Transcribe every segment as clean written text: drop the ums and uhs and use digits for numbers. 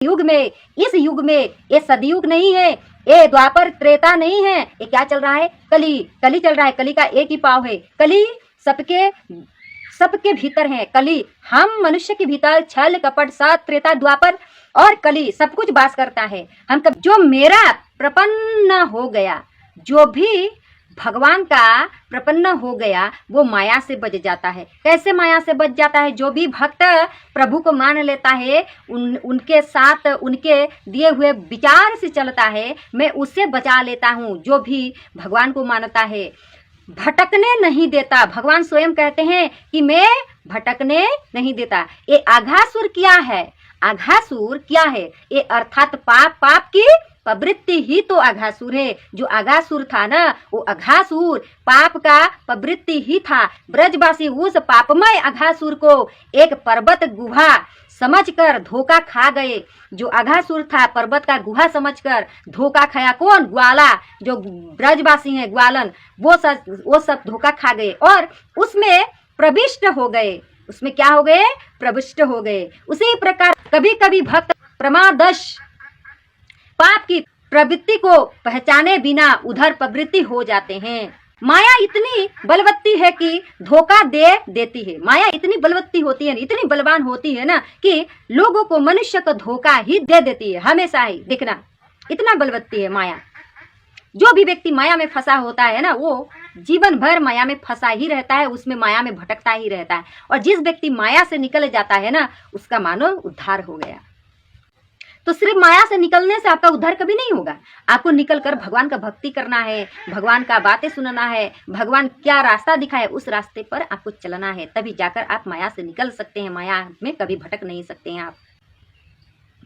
युग में, इस युग में, ये सदयुग नहीं है, ये द्वापर त्रेता नहीं है, ये क्या चल रहा है? कली। कली चल रहा है। कली का एक ही पाव है। कली सबके भीतर है। कली हम मनुष्य के भीतर छल कपट सत त्रेता द्वापर और कली सब कुछ वास करता है। हम जो मेरा प्रपन्न हो गया, जो भी भगवान का प्रपन्न हो गया, वो माया से बच जाता है। कैसे माया से बच जाता है? जो भी भक्त प्रभु को मान लेता है, उनके साथ उनके दिए हुए विचार से चलता है, मैं उससे बचा लेता हूँ। जो भी भगवान को मानता है, भटकने नहीं देता। भगवान स्वयं कहते हैं कि मैं भटकने नहीं देता। ये आघासुर क्या है? आघासुर क्या है? ये अर्थात पाप की प्रवृत्ति ही तो आघासुर है। जो आघासुर था ना, वो आघासुर पाप का प्रवृत्ति ही था। ब्रजवासी उस पापमय आघासुर को एक पर्वत गुहा समझकर धोखा खा गए। जो आघासुर था, पर्वत का गुहा समझकर धोखा खाया। कौन? ग्वाला। जो ब्रजवासी हैं, ग्वालन, वो सब धोखा खा गए और उसमें प्रविष्ट हो गए। उसमें क्या हो गए? प्रविष्ट हो गए। उसी प्रकार कभी कभी भक्त प्रमादश पाप की प्रवृत्ति को पहचाने बिना उधर प्रवृत्ति हो जाते हैं। माया इतनी बलवत्ती है कि धोखा दे देती है। माया इतनी बलवत्ती होती है, इतनी बलवान होती है ना, कि लोगों को, मनुष्य को धोखा ही दे देती है। हमेशा ही देखना, इतना बलवत्ती है माया। जो भी व्यक्ति माया में फंसा होता है ना, वो जीवन भर माया में फंसा ही रहता है, उसमें माया में भटकता ही रहता है। और जिस व्यक्ति माया से निकल जाता है ना, उसका मानो उद्धार हो गया। तो सिर्फ माया से निकलने से आपका उद्धार कभी नहीं होगा। आपको निकलकर भगवान का भक्ति करना है, भगवान का बातें सुनना है, भगवान क्या रास्ता दिखाए उस रास्ते पर आपको चलना है, तभी जाकर आप माया से निकल सकते हैं। माया में कभी भटक नहीं सकते हैं आप।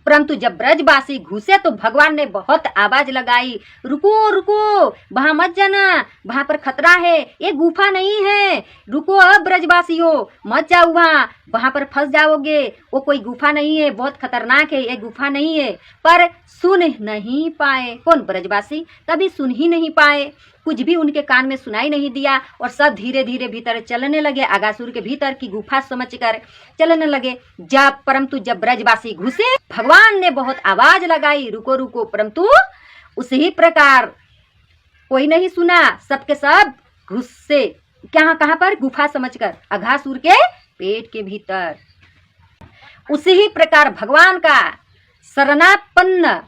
परंतु जब ब्रजवासी घुसे तो भगवान ने बहुत आवाज लगाई, रुको रुको, वहां मत जाना, वहां पर खतरा है, ये गुफा नहीं है, रुको अब ब्रजवासियों, मत जाओ वहां पर फंस जाओगे, वो कोई गुफा नहीं है, बहुत खतरनाक है, ये गुफा नहीं है। पर सुन नहीं पाए। कौन? ब्रजवासी। कभी सुन ही नहीं पाए, कुछ भी उनके कान में सुनाई नहीं दिया और सब धीरे धीरे भीतर चलने लगे। आगासुर के भीतर की गुफा समझकर चलने लगे। परंतु जब ब्रजवासी घुसे, भगवान ने बहुत आवाज लगाई, रुको रुको, परंतु उसी प्रकार कोई नहीं सुना। सबके सब घुसे। कहाँ पर? गुफा समझकर, आगासुर के पेट के भीतर। उसी प्रकार भगवान का शरणापन्न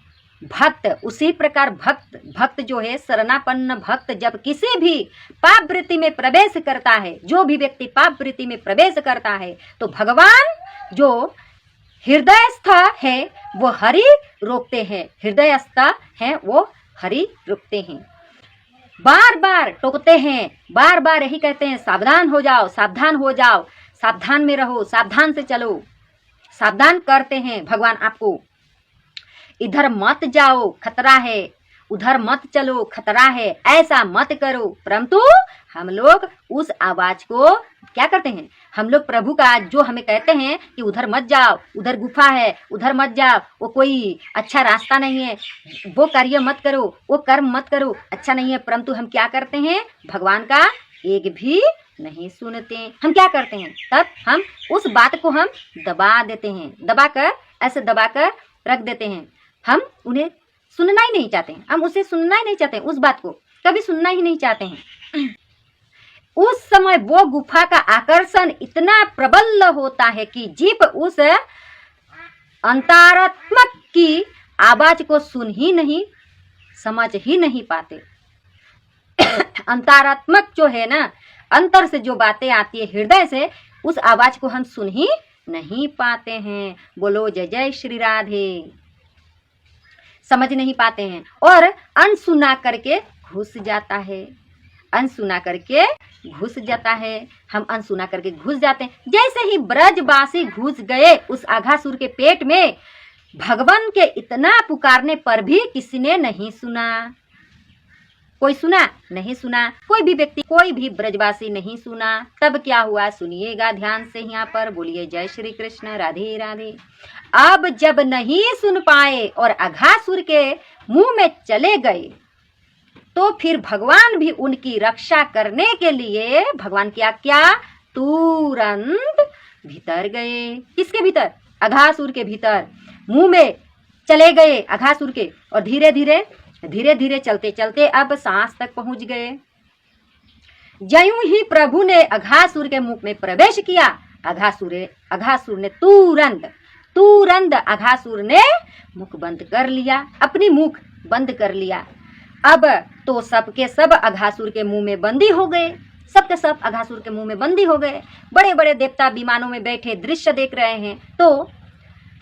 भक्त, उसी प्रकार भक्त जो है, शरणापन्न भक्त जब किसी भी पाप वृत्ति में प्रवेश करता है, जो भी व्यक्ति पाप वृत्ति में प्रवेश करता है, तो भगवान जो हृदयस्थ है वो हरि रोकते हैं। हृदयस्थ है वो हरि रोकते हैं। बार बार टोकते हैं, बार बार यही कहते हैं, सावधान हो जाओ, सावधान हो जाओ, सावधान में रहो, सावधान से चलो। सावधान करते हैं भगवान आपको, इधर मत जाओ खतरा है, उधर मत चलो खतरा है, ऐसा मत करो। परंतु हम लोग उस आवाज को क्या करते हैं? हम लोग प्रभु का जो हमें कहते हैं कि उधर मत जाओ, उधर गुफा है, उधर मत जाओ, वो कोई अच्छा रास्ता नहीं है, वो कार्य मत करो, वो कर्म मत करो, अच्छा नहीं है। परंतु हम क्या करते हैं? भगवान का एक भी नहीं सुनते। हम क्या करते हैं? तब हम उस बात को हम दबा देते हैं, दबाकर, ऐसे दबाकर रख देते हैं। हम उन्हें सुनना ही नहीं चाहते हैं, हम उसे सुनना ही नहीं चाहते हैं, उस बात को कभी सुनना ही नहीं चाहते हैं। उस समय वो गुफा का आकर्षण इतना प्रबल होता है कि जीव उस अंतरात्मक की आवाज को सुन ही नहीं, समझ ही नहीं पाते। अंतरात्मक जो है ना, अंतर से जो बातें आती है, हृदय से, उस आवाज को हम सुन ही नहीं पाते हैं। बोलो जय जय श्री राधे। समझ नहीं पाते हैं और अनसुना करके घुस जाता है, अनसुना करके घुस जाता है। हम अनसुना करके घुस जाते हैं। जैसे ही ब्रजवासी घुस गए उस आघासुर के पेट में, भगवान के इतना पुकारने पर भी किसी ने नहीं सुना। कोई सुना? नहीं सुना। कोई भी व्यक्ति, कोई भी ब्रजवासी नहीं सुना। तब क्या हुआ? सुनिएगा ध्यान से यहाँ पर। बोलिए जय श्री कृष्ण, राधे राधे। अब जब नहीं सुन पाए और आघासुर के मुंह में चले गए, तो फिर भगवान भी उनकी रक्षा करने के लिए भगवान क्या तुरंत भीतर गए। किसके भीतर? आघासुर के भीतर। मुंह में चले गए अघासुर के, और धीरे धीरे चलते चलते अब सांस तक पहुंच गए। ज्यों ही प्रभु ने अघासुर के मुख में प्रवेश किया, अघासुर ने तुरंत अघासुर ने मुख बंद कर लिया, अपनी मुख बंद कर लिया। अब तो सबके सब अघासुर के मुंह में बंदी हो गए, सबके सब अघासुर के मुंह में बंदी हो गए। बड़े बड़े देवता विमानों में बैठे दृश्य देख रहे हैं तो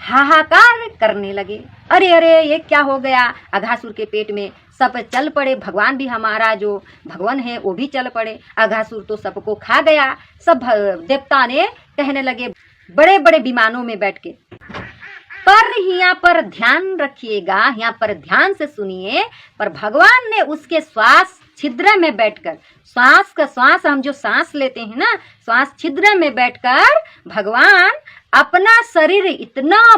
हाहाकार करने लगे, अरे अरे ये क्या हो गया। अघासुर के पेट में सब चल पड़े, भगवान भी हमारा जो भगवान है वो भी चल पड़े, अघासुर तो सबको खा गया। सब देवता ने कहने लगे बड़े बड़े विमानों में बैठ के। पर यहाँ पर ध्यान रखिएगा, यहाँ पर ध्यान से सुनिए, पर भगवान ने उसके श्वास छिद्र में बैठकर, श्वास हम जो सांस लेते हैं ना, श्वास छिद्र में बैठकर भगवान अपना शरीर इतना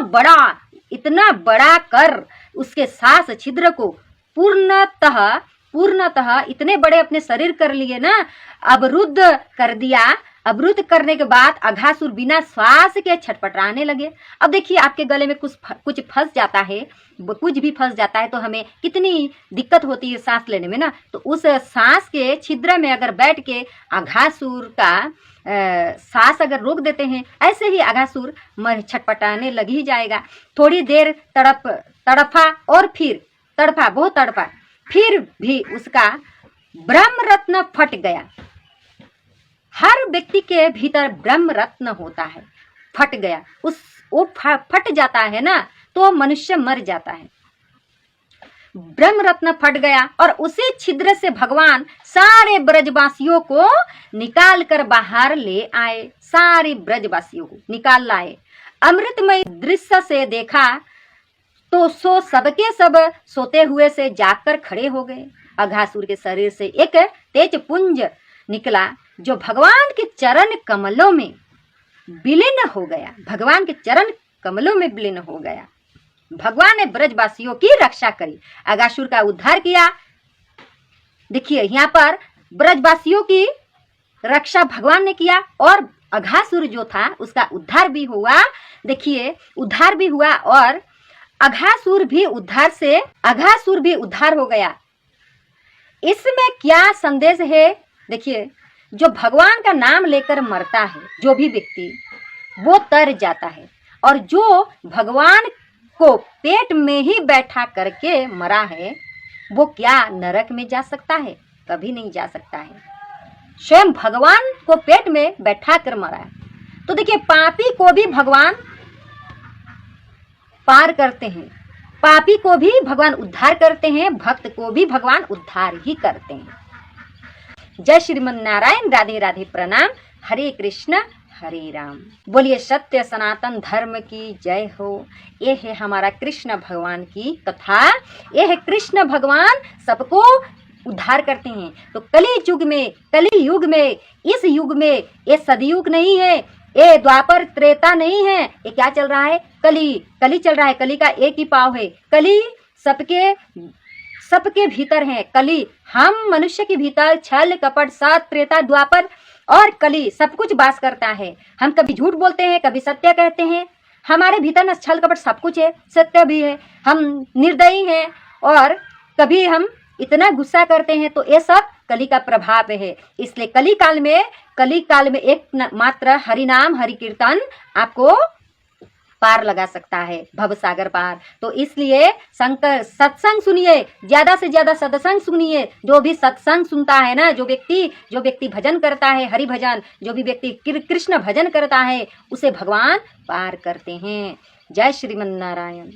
बड़ा कर उसके सांस छिद्र को पूर्णतः इतने बड़े अपने शरीर कर लिए ना, अवरुद्ध कर दिया। अवरुद्ध करने के बाद अघासुर बिना श्वास के छटपटाने लगे। अब देखिए आपके गले में कुछ फंस जाता है, कुछ भी फंस जाता है तो हमें कितनी दिक्कत होती है सांस लेने में ना। तो उस सांस के छिद्र में अगर बैठ के अघासुर का सांस अगर रोक देते हैं, ऐसे ही अघासुर छटपटाने लग ही जाएगा। थोड़ी देर तड़फा और फिर बहुत तड़पा, फिर भी उसका ब्रह्म रत्न फट गया। हर व्यक्ति के भीतर ब्रह्म रत्न होता है, फट गया, वो फट जाता है ना तो मनुष्य मर जाता है। ब्रह्म रत्न फट गया और उसी छिद्र से भगवान सारे ब्रजवासियों को निकाल कर बाहर ले आए, सारे ब्रजवासियों को निकाल लाए। अमृतमय दृश्य से देखा तो सबके सब सोते हुए से जागकर खड़े हो गए। अघासुर के शरीर से एक तेज पुंज निकला जो भगवान के चरण कमलों में विलीन हो गया, भगवान के चरण कमलों में विलीन हो गया। भगवान ने ब्रजवासियों की रक्षा करी, अघासुर का उद्धार किया। देखिए यहाँ पर ब्रजवासियों की रक्षा भगवान ने किया और अघासुर जो था उसका उद्धार भी हुआ। देखिए उद्धार भी हुआ और अघासुर भी उद्धार हो गया। इसमें क्या संदेश है? देखिए जो भगवान का नाम लेकर मरता है जो भी व्यक्ति, वो तर जाता है, और जो भगवान को पेट में ही बैठा करके मरा है वो क्या नरक में जा सकता है? कभी नहीं जा सकता है। स्वयं भगवान को पेट में बैठा कर मरा है। तो देखिए पापी को भी भगवान पार करते हैं, पापी को भी भगवान उद्धार करते हैं, भक्त को भी भगवान उद्धार ही करते हैं। जय श्रीमन नारायण, राधे राधे, प्रणाम। हरे कृष्ण हरे राम। बोलिए सत्य सनातन धर्म की जय हो। ये है हमारा कृष्ण भगवान की कथा। ये है कृष्ण भगवान सबको उद्धार करते हैं। तो कली युग में, इस युग में, ये सदयुग नहीं है, ये द्वापर त्रेता नहीं है, ये क्या चल रहा है? कली चल रहा है। कली का एक ही पाव है। कली सबके भीतर है। कली हम मनुष्य के भीतर छल कपट सत त्रेता द्वापर और कली सब कुछ वास करता है। हम कभी झूठ बोलते हैं, कभी सत्य कहते हैं। हमारे भीतर न छल कपट सब कुछ है, सत्य भी है। हम निर्दयी हैं और कभी हम इतना गुस्सा करते हैं, तो ये सब कली का प्रभाव है। इसलिए कली काल में एक मात्र हरि नाम हरि कीर्तन आपको पार लगा सकता है, भव सागर पार। तो इसलिए सत्संग सुनिए, ज्यादा से ज्यादा सत्संग सुनिए। जो भी सत्संग सुनता है ना, जो व्यक्ति भजन करता है, हरि भजन, जो भी व्यक्ति कृष्ण भजन करता है, उसे भगवान पार करते हैं। जय श्रीमन नारायण।